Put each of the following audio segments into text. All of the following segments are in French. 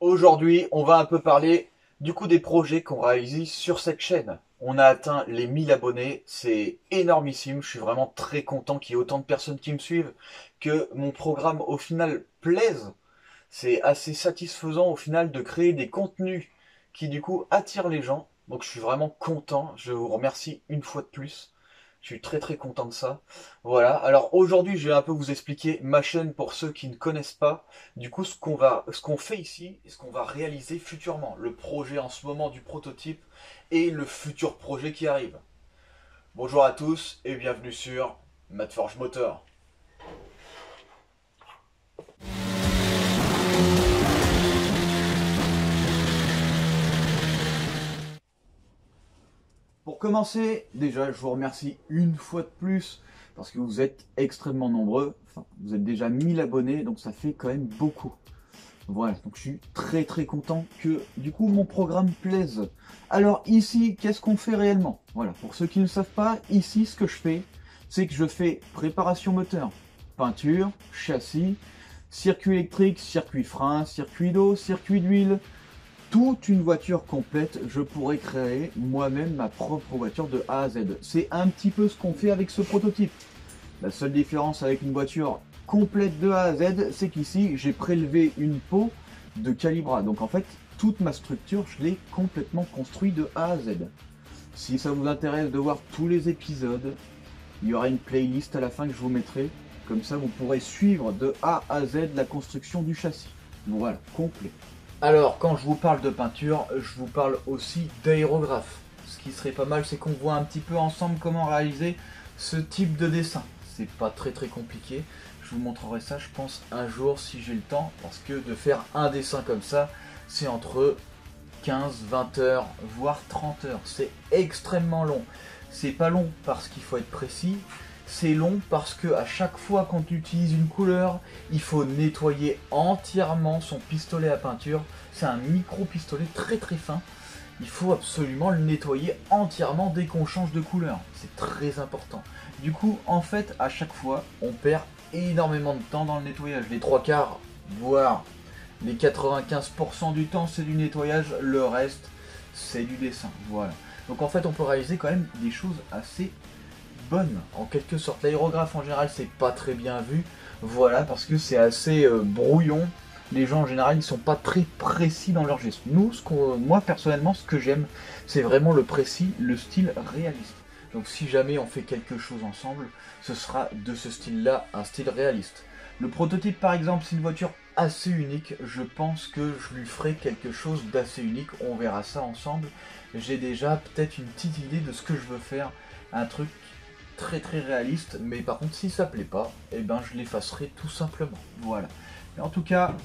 Aujourd'hui, on va un peu parler du coup des projets qu'on réalise sur cette chaîne. On a atteint les 1000 abonnés, c'est énormissime, je suis vraiment très content qu'il y ait autant de personnes qui me suivent, que mon programme au final plaise. C'est assez satisfaisant au final de créer des contenus qui du coup attirent les gens. Donc je suis vraiment content, je vous remercie une fois de plus. Je suis très très content de ça. Voilà. Alors aujourd'hui, je vais un peu vous expliquer ma chaîne pour ceux qui ne connaissent pas. Du coup, ce qu'on fait ici et ce qu'on va réaliser futurement. Le projet en ce moment du prototype et le futur projet qui arrive. Bonjour à tous et bienvenue sur Madforge Motor. Pour commencer, déjà, je vous remercie une fois de plus parce que vous êtes extrêmement nombreux. Enfin, vous êtes déjà 1000 abonnés, donc ça fait quand même beaucoup. Voilà, donc je suis très très content que du coup mon programme plaise. Alors ici, qu'est-ce qu'on fait réellement? Voilà, pour ceux qui ne savent pas, ici ce que je fais, c'est que je fais préparation moteur, peinture, châssis, circuit électrique, circuit frein, circuit d'eau, circuit d'huile, toute une voiture complète. Je pourrais créer moi-même ma propre voiture de A à Z. C'est un petit peu ce qu'on fait avec ce prototype. La seule différence avec une voiture complète de A à Z, c'est qu'ici, j'ai prélevé une peau de Calibra. Donc en fait, toute ma structure, je l'ai complètement construite de A à Z. Si ça vous intéresse de voir tous les épisodes, il y aura une playlist à la fin que je vous mettrai. Comme ça, vous pourrez suivre de A à Z la construction du châssis. Voilà, complet. Alors, quand je vous parle de peinture, je vous parle aussi d'aérographe. Ce qui serait pas mal, c'est qu'on voit un petit peu ensemble comment réaliser ce type de dessin. C'est pas très très compliqué. Je vous montrerai ça, je pense, un jour si j'ai le temps. Parce que de faire un dessin comme ça, c'est entre 15, 20 heures, voire 30 heures. C'est extrêmement long. C'est pas long parce qu'il faut être précis. C'est long parce que à chaque fois qu'on utilise une couleur, il faut nettoyer entièrement son pistolet à peinture. C'est un micro pistolet très très fin. Il faut absolument le nettoyer entièrement dès qu'on change de couleur. C'est très important. Du coup, en fait, à chaque fois, on perd énormément de temps dans le nettoyage. Les trois quarts, voire les 95% du temps, c'est du nettoyage. Le reste, c'est du dessin. Voilà. Donc en fait, on peut réaliser quand même des choses assez bonne en quelque sorte. L'aérographe en général c'est pas très bien vu, voilà, parce que c'est assez brouillon. Les gens en général ils sont pas très précis dans leurs gestes. Moi personnellement ce que j'aime c'est vraiment le précis, le style réaliste. Donc si jamais on fait quelque chose ensemble, ce sera de ce style là, un style réaliste. Le prototype par exemple c'est une voiture assez unique, je pense que je lui ferai quelque chose d'assez unique, on verra ça ensemble. J'ai déjà peut-être une petite idée de ce que je veux faire, un truc très très réaliste, mais par contre si ça plaît pas, et ben je l'effacerai tout simplement. Voilà. Mais en tout cas,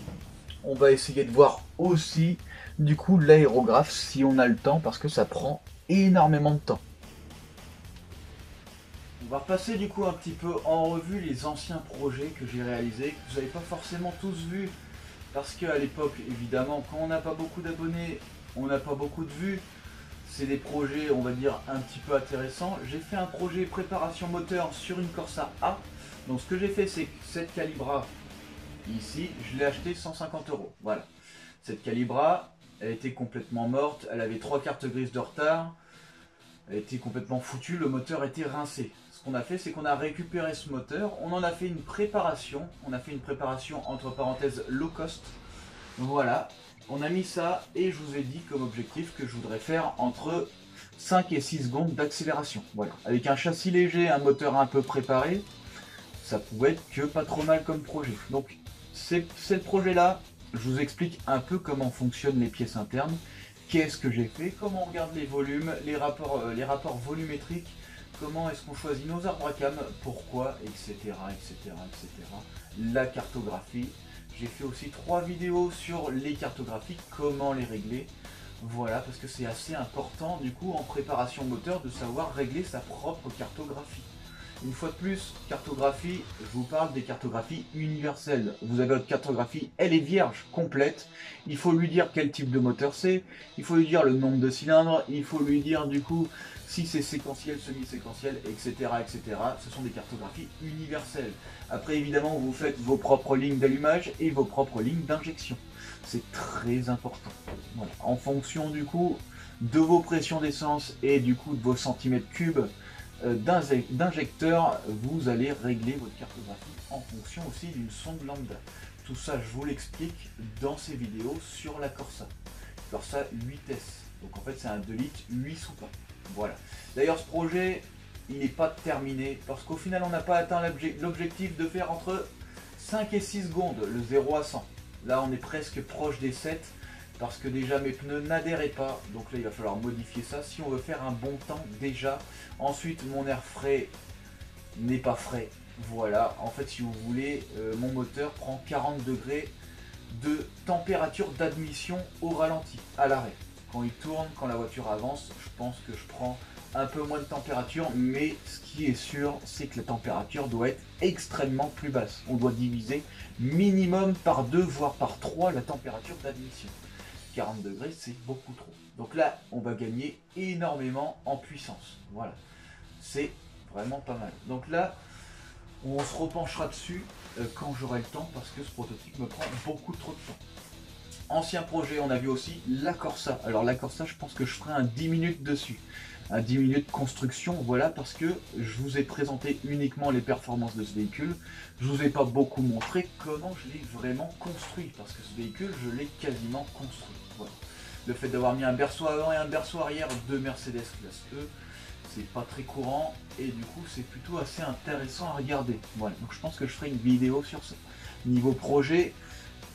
on va essayer de voir aussi du coup l'aérographe si on a le temps parce que ça prend énormément de temps. On va repasser du coup un petit peu en revue les anciens projets que j'ai réalisés, que vous n'avez pas forcément tous vus, parce qu'à l'époque, évidemment, quand on n'a pas beaucoup d'abonnés, on n'a pas beaucoup de vues. C'est des projets, on va dire, un petit peu intéressants. J'ai fait un projet préparation moteur sur une Corsa A. Donc ce que j'ai fait, c'est que cette Calibra, ici, je l'ai acheté 150 euros. Voilà. Cette Calibra, elle était complètement morte. Elle avait 3 cartes grises de retard. Elle était complètement foutue. Le moteur était rincé. Ce qu'on a fait, c'est qu'on a récupéré ce moteur. On en a fait une préparation. On a fait une préparation entre parenthèses low cost. Voilà, on a mis ça et je vous ai dit comme objectif que je voudrais faire entre 5 et 6 secondes d'accélération. Voilà, avec un châssis léger, un moteur un peu préparé, ça pouvait être que pas trop mal comme projet. Donc c'est le projet là, je vous explique un peu comment fonctionnent les pièces internes, qu'est-ce que j'ai fait, comment on regarde les volumes, les rapports volumétriques, comment est-ce qu'on choisit nos arbres à cam, pourquoi, etc., etc., etc. La cartographie. J'ai fait aussi 3 vidéos sur les cartographies, comment les régler. Voilà, parce que c'est assez important du coup en préparation moteur de savoir régler sa propre cartographie. Une fois de plus, cartographie, je vous parle des cartographies universelles. Vous avez votre cartographie, elle est vierge, complète. Il faut lui dire quel type de moteur c'est, il faut lui dire le nombre de cylindres, il faut lui dire du coup Si c'est séquentiel, semi-séquentiel, etc., etc., ce sont des cartographies universelles. Après, évidemment, vous faites vos propres lignes d'allumage et vos propres lignes d'injection. C'est très important. Voilà. En fonction du coup de vos pressions d'essence et du coup de vos centimètres cubes d'injecteur, vous allez régler votre cartographie en fonction aussi d'une sonde lambda. Tout ça, je vous l'explique dans ces vidéos sur la Corsa. Corsa 8S. Donc en fait, c'est un 2 litres 8 soupapes. Voilà. D'ailleurs, ce projet, il n'est pas terminé parce qu'au final, on n'a pas atteint l'objectif de faire entre 5 et 6 secondes, le 0 à 100. Là, on est presque proche des 7 parce que déjà mes pneus n'adhéraient pas. Donc là, il va falloir modifier ça si on veut faire un bon temps déjà. Ensuite, mon air frais n'est pas frais. Voilà. En fait, si vous voulez, mon moteur prend 40 degrés de température d'admission au ralenti, à l'arrêt. Quand il tourne, quand la voiture avance, je pense que je prends un peu moins de température, mais ce qui est sûr, c'est que la température doit être extrêmement plus basse. On doit diviser minimum par 2, voire par 3 la température d'admission. 40 degrés, c'est beaucoup trop. Donc là, on va gagner énormément en puissance. Voilà, c'est vraiment pas mal. Donc là, on se repenchera dessus quand j'aurai le temps, parce que ce prototype me prend beaucoup trop de temps. Ancien projet, on a vu aussi la Corsa. Alors la Corsa, je pense que je ferai un 10 minutes dessus. Un 10 minutes construction, voilà, parce que je vous ai présenté uniquement les performances de ce véhicule. Je vous ai pas beaucoup montré comment je l'ai vraiment construit, parce que ce véhicule, je l'ai quasiment construit. Voilà. Le fait d'avoir mis un berceau avant et un berceau arrière de Mercedes classe E, c'est pas très courant, et du coup, c'est plutôt assez intéressant à regarder. Voilà, donc je pense que je ferai une vidéo sur ça. Niveau projet,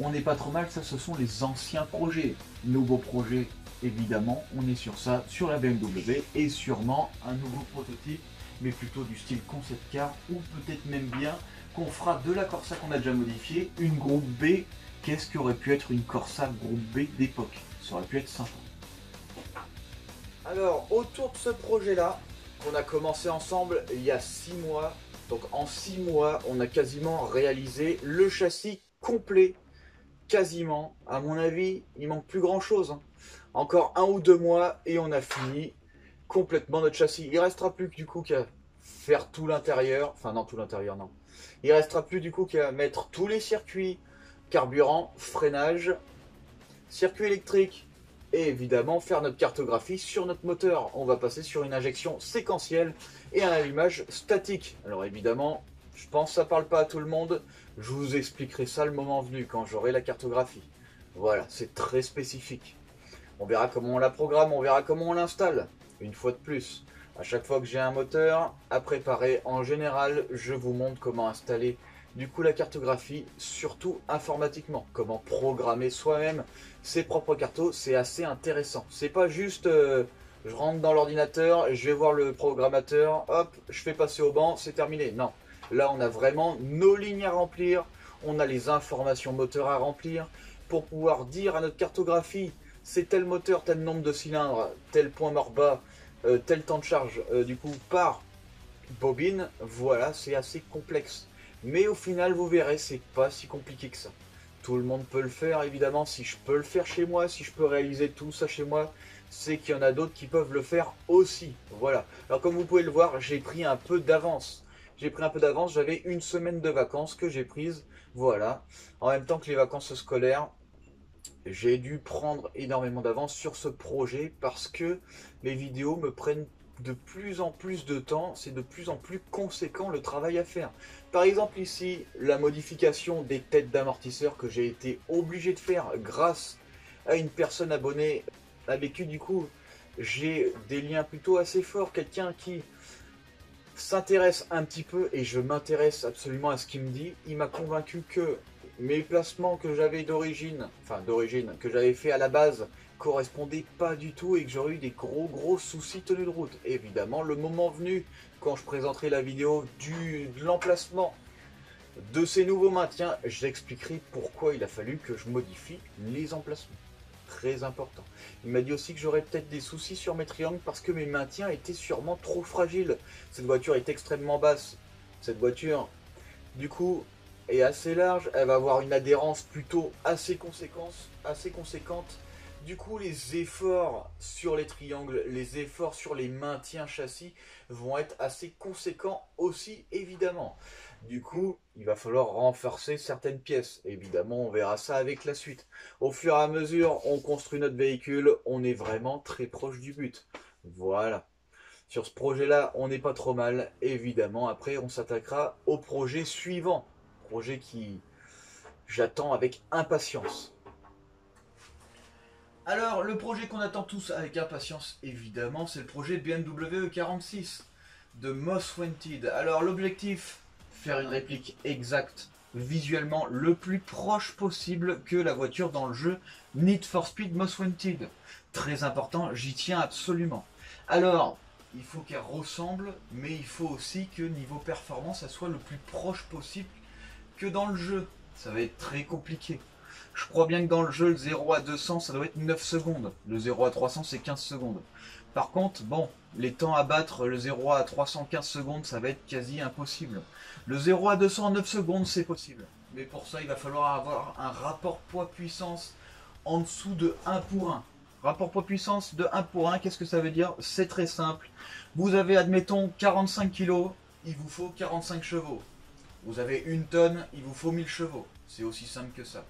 on n'est pas trop mal, ça ce sont les anciens projets. Nouveaux projets, évidemment, on est sur ça, sur la BMW, et sûrement un nouveau prototype, mais plutôt du style concept car, ou peut-être même bien qu'on fera de la Corsa qu'on a déjà modifiée, une groupe B. Qu'est-ce qu'aurait pu être une Corsa groupe B d'époque? Ça aurait pu être sympa. Alors, autour de ce projet-là, qu'on a commencé ensemble il y a 6 mois, donc en 6 mois, on a quasiment réalisé le châssis complet. Quasiment, à mon avis, il manque plus grand chose. Encore 1 ou 2 mois et on a fini complètement notre châssis. Il restera plus que du coup qu'à faire tout l'intérieur. Enfin non, tout l'intérieur non. Il restera plus du coup qu'à mettre tous les circuits, carburant, freinage, circuit électrique et évidemment faire notre cartographie sur notre moteur. On va passer sur une injection séquentielle et un allumage statique. Alors évidemment, je pense que ça parle pas à tout le monde. Je vous expliquerai ça le moment venu, quand j'aurai la cartographie. Voilà, c'est très spécifique. On verra comment on la programme, on verra comment on l'installe. Une fois de plus, à chaque fois que j'ai un moteur à préparer, en général, je vous montre comment installer du coup la cartographie, surtout informatiquement. Comment programmer soi-même ses propres cartos, c'est assez intéressant. C'est pas juste... je rentre dans l'ordinateur, je vais voir le programmateur, hop, je fais passer au banc, c'est terminé. Non. Là, on a vraiment nos lignes à remplir, on a les informations moteur à remplir pour pouvoir dire à notre cartographie, c'est tel moteur, tel nombre de cylindres, tel point mort bas, tel temps de charge, du coup, par bobine. Voilà, c'est assez complexe. Mais au final, vous verrez, c'est pas si compliqué que ça. Tout le monde peut le faire, évidemment. Si je peux le faire chez moi, si je peux réaliser tout ça chez moi, c'est qu'il y en a d'autres qui peuvent le faire aussi. Voilà. Alors, comme vous pouvez le voir, j'ai pris un peu d'avance. J'avais une semaine de vacances que j'ai prise, voilà. En même temps que les vacances scolaires, j'ai dû prendre énormément d'avance sur ce projet parce que mes vidéos me prennent de plus en plus de temps, c'est de plus en plus conséquent le travail à faire. Par exemple ici, la modification des têtes d'amortisseurs que j'ai été obligé de faire grâce à une personne abonnée avec qui du coup j'ai des liens plutôt assez forts, quelqu'un qui s'intéresse un petit peu et je m'intéresse absolument à ce qu'il me dit. Il m'a convaincu que mes placements que j'avais que j'avais fait à la base correspondaient pas du tout et que j'aurais eu des gros soucis tenue de route. Et évidemment, le moment venu, quand je présenterai la vidéo de l'emplacement de ces nouveaux maintiens, j'expliquerai pourquoi il a fallu que je modifie les emplacements. Très important. Il m'a dit aussi que j'aurais peut-être des soucis sur mes triangles parce que mes maintiens étaient sûrement trop fragiles. Cette voiture est extrêmement basse. Cette voiture, du coup, est assez large. Elle va avoir une adhérence plutôt assez conséquente. Du coup, les efforts sur les triangles, les efforts sur les maintiens châssis vont être assez conséquents aussi, évidemment. Du coup, il va falloir renforcer certaines pièces. Évidemment, on verra ça avec la suite. Au fur et à mesure, on construit notre véhicule, on est vraiment très proche du but. Voilà. Sur ce projet-là, on n'est pas trop mal. Évidemment, après, on s'attaquera au projet suivant. Projet qui j'attends avec impatience. Alors, le projet qu'on attend tous avec impatience, évidemment, c'est le projet BMW E46 de Most Wanted. Alors, l'objectif, faire une réplique exacte, visuellement, le plus proche possible que la voiture dans le jeu Need for Speed Most Wanted. Très important, j'y tiens absolument. Alors, il faut qu'elle ressemble, mais il faut aussi que niveau performance, ça soit le plus proche possible que dans le jeu. Ça va être très compliqué. Je crois bien que dans le jeu, le 0 à 200, ça doit être 9 secondes. Le 0 à 300, c'est 15 secondes. Par contre, bon, les temps à battre, le 0 à 315 secondes, ça va être quasi impossible. Le 0 à 200 en 9 secondes, c'est possible. Mais pour ça, il va falloir avoir un rapport poids-puissance en dessous de 1 pour 1. Rapport poids-puissance de 1 pour 1, qu'est-ce que ça veut dire? C'est très simple. Vous avez, admettons, 45 kg, il vous faut 45 chevaux. Vous avez 1 tonne, il vous faut 1000 chevaux. C'est aussi simple que ça.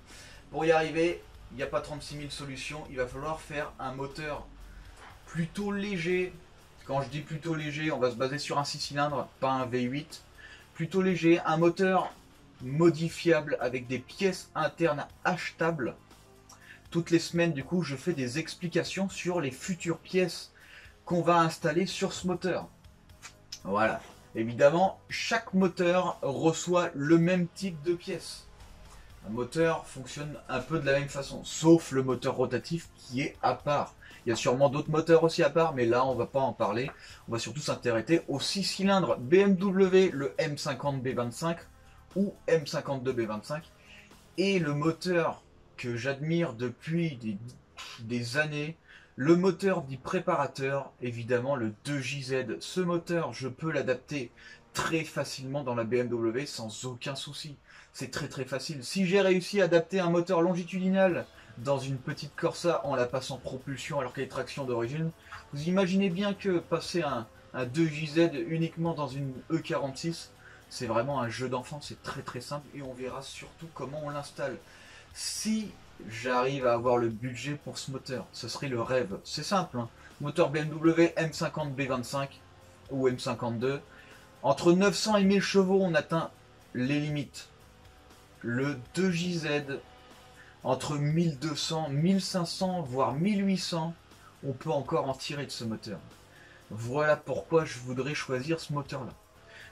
Pour y arriver, il n'y a pas 36 000 solutions. Il va falloir faire un moteur plutôt léger. Quand je dis plutôt léger, on va se baser sur un 6 cylindres, pas un V8. Plutôt léger, un moteur modifiable avec des pièces internes achetables. Toutes les semaines, du coup, je fais des explications sur les futures pièces qu'on va installer sur ce moteur. Voilà. Évidemment, chaque moteur reçoit le même type de pièces. Un moteur fonctionne un peu de la même façon, sauf le moteur rotatif qui est à part. Il y a sûrement d'autres moteurs aussi à part, mais là on va pas en parler. On va surtout s'intéresser aux 6 cylindres BMW, le M50B25 ou M52B25. Et le moteur que j'admire depuis des années, le moteur dit préparateur, évidemment le 2JZ. Ce moteur, je peux l'adapter très facilement dans la BMW sans aucun souci. C'est très très facile. Si j'ai réussi à adapter un moteur longitudinal dans une petite Corsa en la passant propulsion alors qu'elle est traction d'origine, vous imaginez bien que passer un 2JZ uniquement dans une E46, c'est vraiment un jeu d'enfant, c'est très très simple et on verra surtout comment on l'installe. Si j'arrive à avoir le budget pour ce moteur, ce serait le rêve. C'est simple, hein. Moteur BMW M50B25 ou M52. Entre 900 et 1000 chevaux, on atteint les limites. Le 2JZ, entre 1200, 1500, voire 1800, on peut encore en tirer de ce moteur. Voilà pourquoi je voudrais choisir ce moteur-là.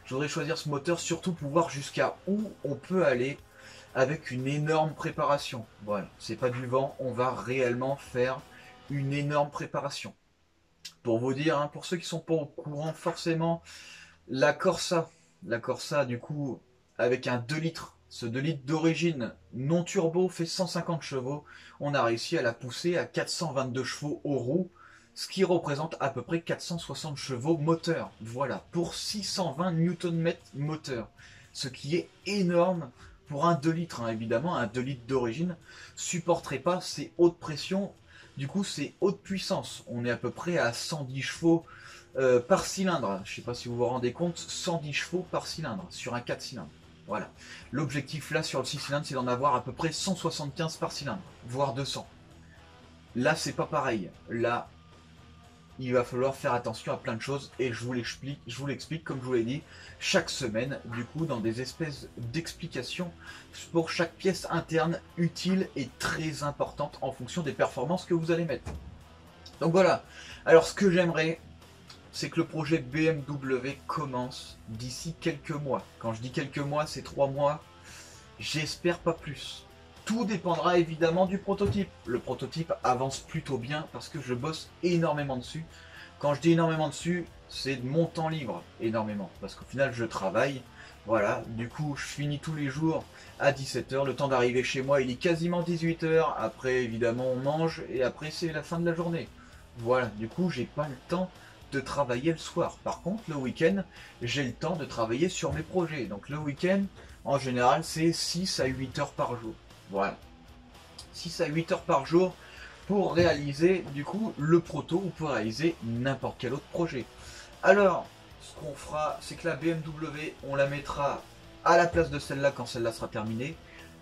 Je voudrais choisir ce moteur surtout pour voir jusqu'à où on peut aller avec une énorme préparation. Voilà, c'est pas du vent, on va réellement faire une énorme préparation. Pour vous dire, hein, pour ceux qui sont pas au courant forcément, la Corsa du coup, avec un 2 litres, ce 2 litres d'origine non turbo fait 150 chevaux, on a réussi à la pousser à 422 chevaux aux roues, ce qui représente à peu près 460 chevaux moteur. Voilà, pour 620 Nm moteur, ce qui est énorme pour un 2 litres, hein. Évidemment, un 2 litres d'origine supporterait pas ces hautes pressions, du coup ces hautes puissances. On est à peu près à 110 chevaux par cylindre. Je ne sais pas si vous vous rendez compte, 110 chevaux par cylindre sur un 4 cylindres. Voilà. L'objectif là sur le 6 cylindres, c'est d'en avoir à peu près 175 par cylindre, voire 200. Là, c'est pas pareil. Là, il va falloir faire attention à plein de choses et je vous l'explique comme je vous l'ai dit chaque semaine, du coup, dans des espèces d'explications pour chaque pièce interne utile et très importante en fonction des performances que vous allez mettre. Donc voilà. Alors, ce que j'aimerais, c'est que le projet BMW commence d'ici quelques mois. Quand je dis quelques mois, c'est 3 mois. J'espère pas plus. Tout dépendra évidemment du prototype. Le prototype avance plutôt bien parce que je bosse énormément dessus. Quand je dis énormément dessus, c'est de mon temps libre, énormément. Parce qu'au final, je travaille. Voilà, du coup, je finis tous les jours à 17 h. Le temps d'arriver chez moi, il est quasiment 18 h. Après, évidemment, on mange et après, c'est la fin de la journée. Voilà, du coup, j'ai pas le temps de travailler le soir. Par contre, le week-end, j'ai le temps de travailler sur mes projets. Donc le week-end, en général, c'est 6 à 8 heures par jour. Voilà. 6 à 8 heures par jour pour réaliser du coup le proto ou pour réaliser n'importe quel autre projet. Alors, ce qu'on fera, c'est que la BMW, on la mettra à la place de celle-là quand celle-là sera terminée.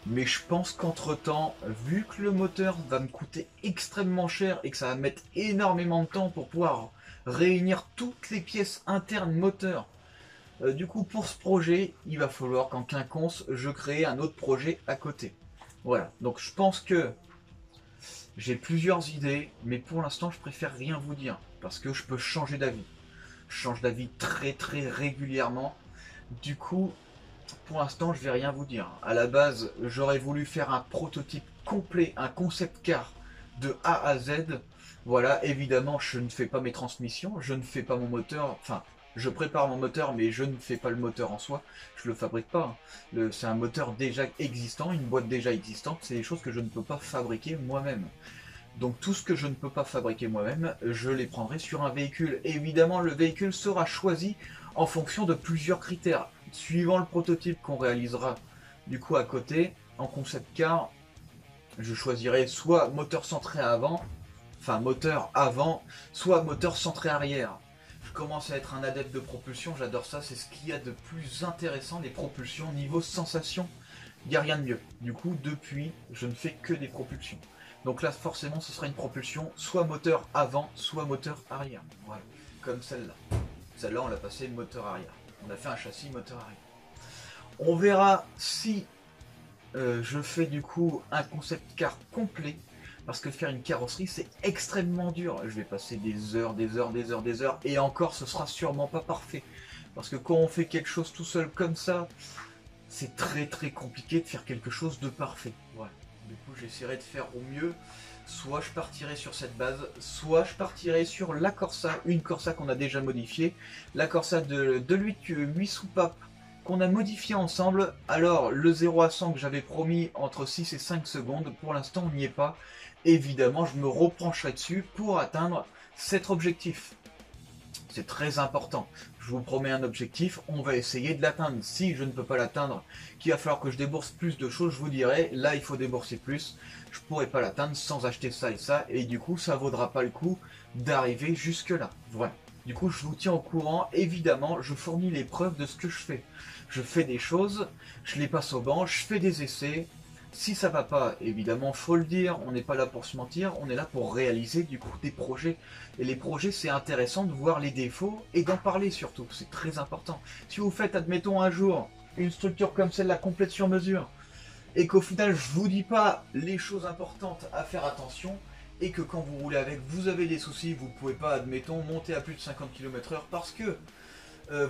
Mais je pense qu'entre temps, vu que le moteur va me coûter extrêmement cher et que ça va mettre énormément de temps pour pouvoir réunir toutes les pièces internes moteur, du coup pour ce projet, il va falloir qu'en quinconce, je crée un autre projet à côté. Voilà, donc je pense que j'ai plusieurs idées, mais pour l'instant je préfère rien vous dire, parce que je peux changer d'avis. Je change d'avis très régulièrement, du coup... Pour l'instant, je vais rien vous dire. À la base, j'aurais voulu faire un prototype complet, un concept car de A à Z. Voilà, évidemment, je ne fais pas mes transmissions, je ne fais pas mon moteur. Enfin, je prépare mon moteur, mais je ne fais pas le moteur en soi. Je le fabrique pas. C'est un moteur déjà existant, une boîte déjà existante. C'est des choses que je ne peux pas fabriquer moi-même. Donc tout ce que je ne peux pas fabriquer moi-même, je les prendrai sur un véhicule. Et évidemment, le véhicule sera choisi en fonction de plusieurs critères. Suivant le prototype qu'on réalisera du coup à côté, en concept car, je choisirai soit moteur centré avant, enfin moteur avant, soit moteur centré arrière. Je commence à être un adepte de propulsion, j'adore ça, c'est ce qu'il y a de plus intéressant, des propulsions niveau sensation, il n'y a rien de mieux. Du coup, depuis, je ne fais que des propulsions. Donc là, forcément, ce sera une propulsion soit moteur avant, soit moteur arrière. Voilà, comme celle-là. Celle-là, on l'a passé moteur arrière. On a fait un châssis moteur arrière. On verra si je fais du coup un concept car complet. Parce que faire une carrosserie, c'est extrêmement dur. Je vais passer des heures. Et encore, ce sera sûrement pas parfait. Parce que quand on fait quelque chose tout seul comme ça, c'est très compliqué de faire quelque chose de parfait. Voilà. Du coup, j'essaierai de faire au mieux. Soit je partirai sur cette base, soit je partirai sur la Corsa, une Corsa qu'on a déjà modifiée. La Corsa de 8 soupapes qu'on a modifié ensemble. Alors, le 0 à 100 que j'avais promis entre 6 et 5 secondes, pour l'instant on n'y est pas. Évidemment, je me repencherai dessus pour atteindre cet objectif. C'est très important. Je vous promets un objectif, on va essayer de l'atteindre. Si je ne peux pas l'atteindre, qu'il va falloir que je débourse plus de choses, je vous dirai, là il faut débourser plus. Je pourrai pas l'atteindre sans acheter ça et ça, et du coup ça vaudra pas le coup d'arriver jusque là. Voilà. Du coup je vous tiens au courant, évidemment je fournis les preuves de ce que je fais. Je fais des choses, je les passe au banc, je fais des essais. Si ça va pas, évidemment, faut le dire, on n'est pas là pour se mentir, on est là pour réaliser du coup des projets. Et les projets, c'est intéressant de voir les défauts et d'en parler surtout, c'est très important. Si vous faites, admettons, un jour, une structure comme celle-là, complète sur mesure, et qu'au final, je vous dis pas les choses importantes à faire attention, et que quand vous roulez avec, vous avez des soucis, vous pouvez pas, admettons, monter à plus de 50 km/h parce que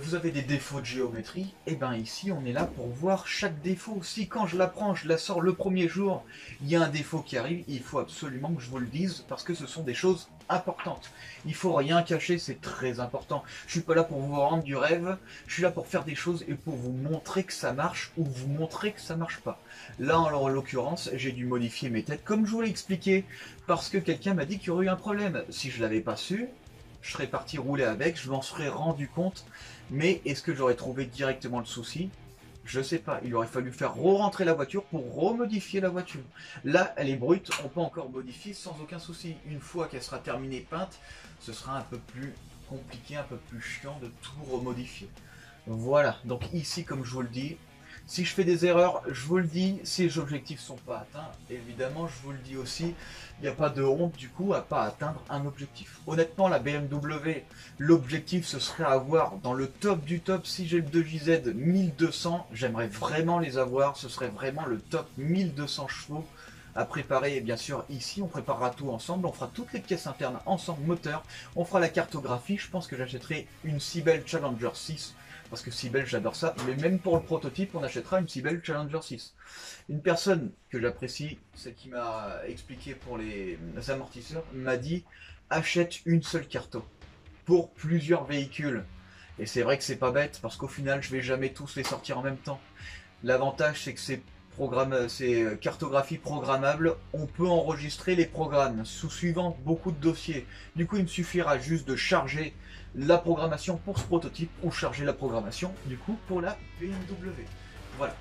vous avez des défauts de géométrie, et bien ici on est là pour voir chaque défaut. Si quand je la prends, je la sors le premier jour, il y a un défaut qui arrive, il faut absolument que je vous le dise parce que ce sont des choses importantes. Il faut rien cacher, c'est très important. Je suis pas là pour vous rendre du rêve, je suis là pour faire des choses et pour vous montrer que ça marche ou vous montrer que ça marche pas. Là en l'occurrence, j'ai dû modifier mes têtes comme je vous l'ai expliqué parce que quelqu'un m'a dit qu'il y aurait eu un problème. Si je l'avais pas su, je serais parti rouler avec, je m'en serais rendu compte, mais est-ce que j'aurais trouvé directement le souci? Je sais pas, il aurait fallu faire re-rentrer la voiture pour remodifier la voiture. Là, elle est brute, on peut encore modifier sans aucun souci. Une fois qu'elle sera terminée peinte, ce sera un peu plus compliqué, un peu plus chiant de tout remodifier. Voilà, donc ici, comme je vous le dis, si je fais des erreurs, je vous le dis, si les objectifs ne sont pas atteints, évidemment, je vous le dis aussi, il n'y a pas de honte du coup à pas atteindre un objectif. Honnêtement, la BMW, l'objectif ce serait avoir dans le top du top, si j'ai le 2JZ 1200, j'aimerais vraiment les avoir, ce serait vraiment le top 1200 chevaux à préparer. Et bien sûr, ici, on préparera tout ensemble, on fera toutes les pièces internes ensemble, moteur, on fera la cartographie, je pense que j'achèterai une Sibel Challenger 6, parce que Sibel, j'adore ça, mais même pour le prototype, on achètera une Sibel Challenger 6. Une personne que j'apprécie, celle qui m'a expliqué pour les amortisseurs, m'a dit achète une seule carto pour plusieurs véhicules. Et c'est vrai que c'est pas bête, parce qu'au final, je vais jamais tous les sortir en même temps. L'avantage, c'est que c'est cartographie programmable, on peut enregistrer les programmes sous suivant beaucoup de dossiers. Du coup, il me suffira juste de charger la programmation pour ce prototype ou charger la programmation du coup pour la BMW. Voilà.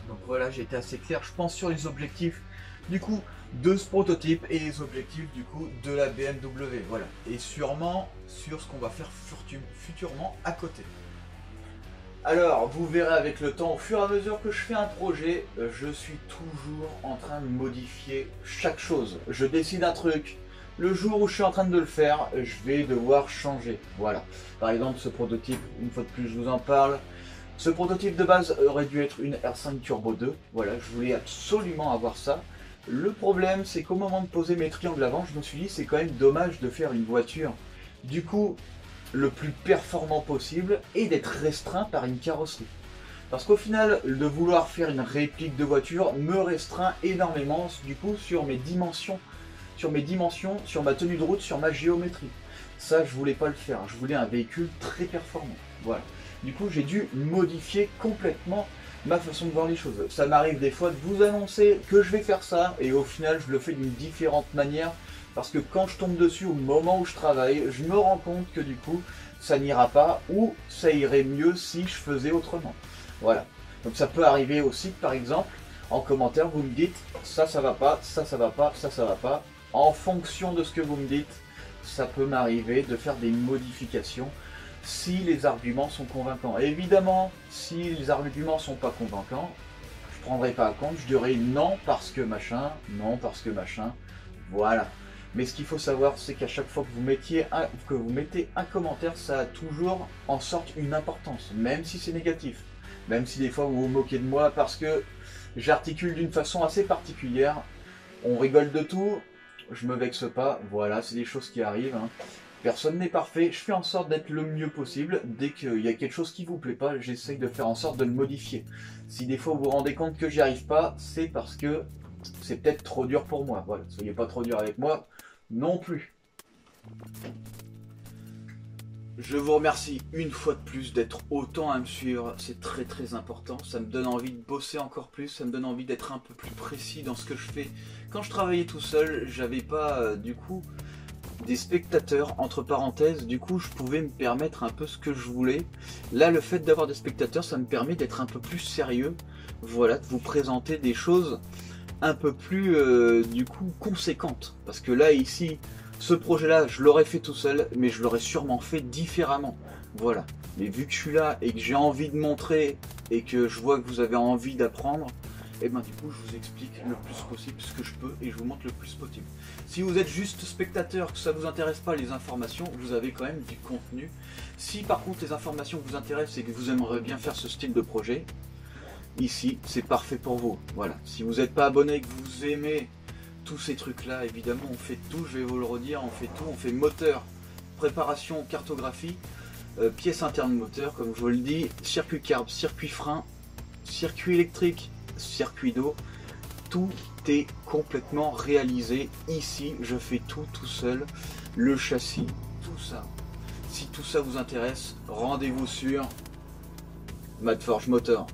Donc voilà, j'ai été assez clair, je pense, sur les objectifs. Du coup, de ce prototype et les objectifs du coup de la BMW. Voilà. Et sûrement sur ce qu'on va faire futurement à côté. Alors, vous verrez avec le temps, au fur et à mesure que je fais un projet, je suis toujours en train de modifier chaque chose. Je décide un truc, le jour où je suis en train de le faire, je vais devoir changer. Voilà. Par exemple, ce prototype, une fois de plus, je vous en parle. Ce prototype de base aurait dû être une R5 Turbo 2. Voilà, je voulais absolument avoir ça. Le problème, c'est qu'au moment de poser mes triangles avant, je me suis dit, c'est quand même dommage de faire une voiture du coup le plus performant possible et d'être restreint par une carrosserie. Parce qu'au final, de vouloir faire une réplique de voiture me restreint énormément du coup sur mes dimensions, sur ma tenue de route, sur ma géométrie. Ça, je voulais pas le faire. Je voulais un véhicule très performant. Voilà. Du coup, j'ai dû modifier complètement ma façon de voir les choses. Ça m'arrive des fois de vous annoncer que je vais faire ça et au final, je le fais d'une différente manière. Parce que quand je tombe dessus au moment où je travaille, je me rends compte que du coup, ça n'ira pas ou ça irait mieux si je faisais autrement. Voilà. Donc ça peut arriver aussi que par exemple, en commentaire, vous me dites ça, ça va pas, ça va pas, ça va pas. En fonction de ce que vous me dites, ça peut m'arriver de faire des modifications si les arguments sont convaincants. Et évidemment, si les arguments sont pas convaincants, je prendrai pas à compte, je dirai non parce que machin, voilà. Mais ce qu'il faut savoir, c'est qu'à chaque fois que vous mettez un commentaire, ça a toujours en sorte une importance, même si c'est négatif. Même si des fois vous vous moquez de moi parce que j'articule d'une façon assez particulière, on rigole de tout, je me vexe pas, voilà, c'est des choses qui arrivent. Hein. Personne n'est parfait, je fais en sorte d'être le mieux possible. Dès qu'il y a quelque chose qui vous plaît pas, j'essaye de faire en sorte de le modifier. Si des fois vous vous rendez compte que j'y arrive pas, c'est parce que c'est peut-être trop dur pour moi. Voilà, soyez pas trop dur avec moi non plus. Je vous remercie une fois de plus d'être autant à me suivre, c'est très très important, ça me donne envie de bosser encore plus, ça me donne envie d'être un peu plus précis dans ce que je fais. Quand je travaillais tout seul, j'avais pas du coup des spectateurs, entre parenthèses, du coup je pouvais me permettre un peu ce que je voulais. Là, le fait d'avoir des spectateurs, ça me permet d'être un peu plus sérieux, voilà, de vous présenter des choses un peu plus du coup conséquentes. Parce que là, ici, ce projet-là, je l'aurais fait tout seul, mais je l'aurais sûrement fait différemment. Voilà. Mais vu que je suis là et que j'ai envie de montrer et que je vois que vous avez envie d'apprendre, et ben du coup je vous explique le plus possible ce que je peux et je vous montre le plus possible. Si vous êtes juste spectateur, que ça vous intéresse pas les informations, vous avez quand même du contenu. Si par contre les informations vous intéressent et que vous aimeriez bien faire ce style de projet, ici c'est parfait pour vous. Voilà. Si vous n'êtes pas abonné et que vous aimez tous ces trucs là, évidemment on fait tout, je vais vous le redire, on fait tout, on fait moteur, préparation, cartographie, pièces internes moteur, comme je vous le dis, circuit carb, circuit frein, circuit électrique, circuit d'eau, tout est complètement réalisé ici, je fais tout seul, le châssis, tout ça. Si tout ça vous intéresse, rendez-vous sur Madforge Motor.